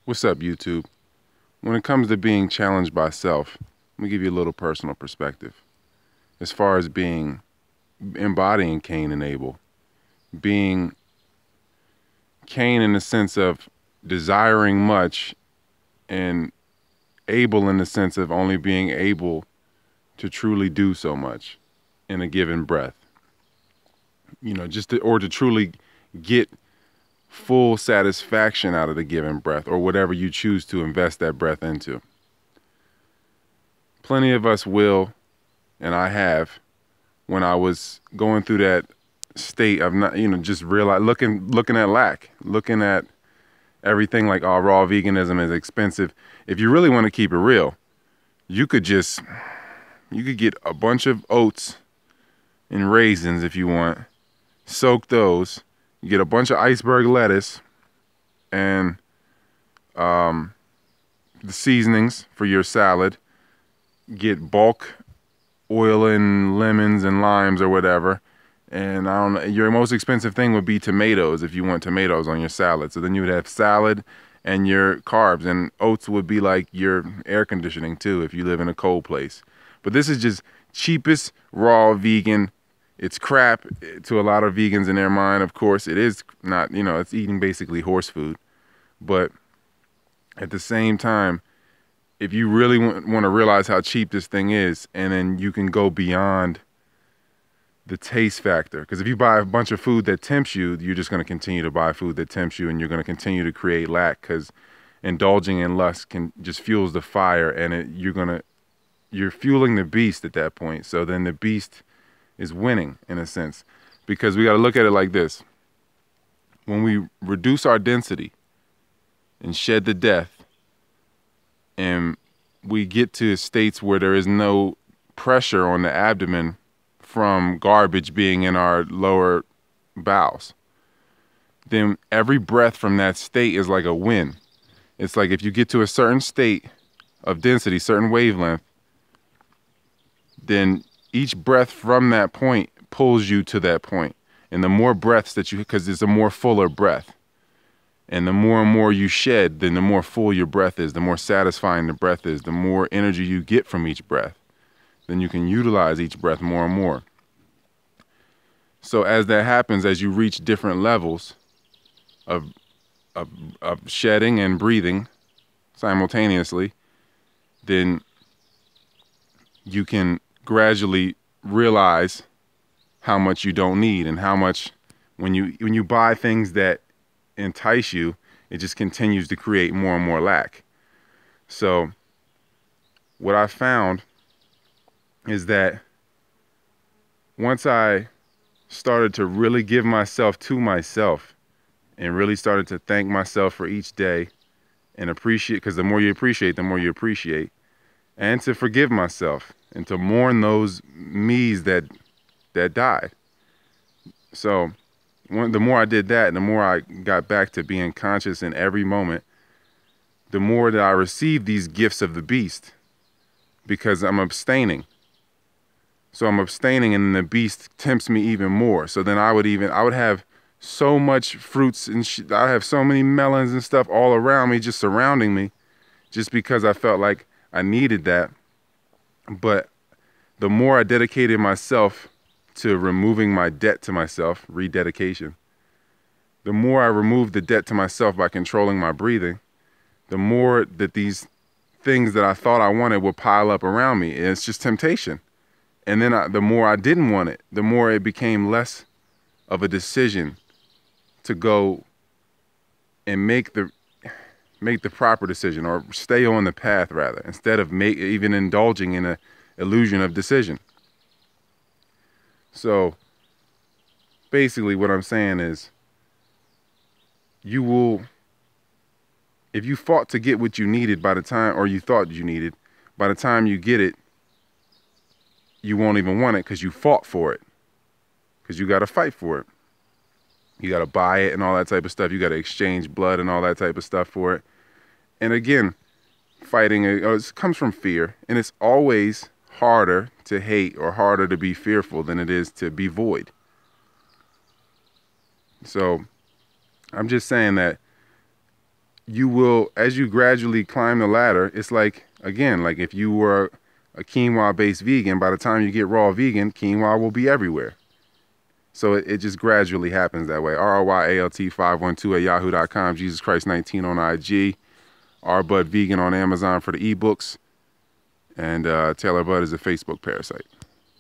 What's up, YouTube? When it comes to being challenged by self, let me give you a little personal perspective. As far as embodying Cain and Abel, being Cain in the sense of desiring much, and Abel in the sense of only being able to truly do so much in a given breath. Or to truly get full satisfaction out of the given breath, or whatever you choose to invest that breath into. Plenty of us will, and I have, when I was going through that state of not, just realize looking at lack, looking at everything like, oh, raw veganism is expensive. If you really want to keep it real, you could get a bunch of oats and raisins if you want, soak those, you get a bunch of iceberg lettuce and the seasonings for your salad, get bulk oil and lemons and limes or whatever. And I don't know, your most expensive thing would be tomatoes if you want tomatoes on your salad. So then you would have salad and your carbs, and oats would be like your air conditioning too if you live in a cold place. But this is just cheapest raw vegan. It's crap to a lot of vegans in their mind. Of course, it is not, it's eating basically horse food. But at the same time, if you really want to realize how cheap this thing is, and then you can go beyond the taste factor. Because if you buy a bunch of food that tempts you, you're just going to continue to buy food that tempts you, and you're going to continue to create lack, because indulging in lust can just fuels the fire, and you're fueling the beast at that point. So then the beast is winning in a sense, because we got to look at it like this. When we reduce our density and shed the death, and we get to states where there is no pressure on the abdomen from garbage being in our lower bowels, then every breath from that state is like a win. It's like if you get to a certain state of density, certain wavelength, then each breath from that point pulls you to that point. And the more breaths because it's a more fuller breath. And the more you shed, then the more full your breath is, the more satisfying the breath is, the more energy you get from each breath. Then you can utilize each breath more and more. So as that happens, as you reach different levels of shedding and breathing simultaneously, then you can gradually realize how much you don't need, and how much when you buy things that entice you, it just continues to create more and more lack. So what I found is that once I started to really give myself to myself, and really started to thank myself for each day, and appreciate, because the more you appreciate, the more you appreciate, and to forgive myself, and to mourn those me's that died. So the more I did that, and the more I got back to being conscious in every moment, the more that I received these gifts of the beast, because I'm abstaining. So I'm abstaining, and the beast tempts me even more. So then I would have so much fruits, and I have so many melons and stuff all around me, just surrounding me, just because I felt like I needed that. But the more I dedicated myself to removing my debt to myself, rededication, the more I removed the debt to myself by controlling my breathing, the more that these things that I thought I wanted would pile up around me. And it's just temptation. And then the more I didn't want it, the more it became less of a decision to go and make the proper decision, or stay on the path rather, instead of even indulging in a illusion of decision. So basically what I'm saying is, if you fought to get what you needed or you thought you needed, by the time you get it, you won't even want it, because you fought for it, because you got to fight for it. You got to buy it and all that type of stuff. You got to exchange blood and all that type of stuff for it. And again, fighting, it comes from fear, and it's always harder to hate or harder to be fearful than it is to be void. So I'm just saying that you will, as you gradually climb the ladder, it's like, again, like if you were a quinoa-based vegan, by the time you get raw vegan, quinoa will be everywhere. So it just gradually happens that way. RRYALT512 at yahoo.com, Jesus Christ 19 on IG, R Bud Vegan on Amazon for the ebooks, and Taylor Bud is a Facebook parasite.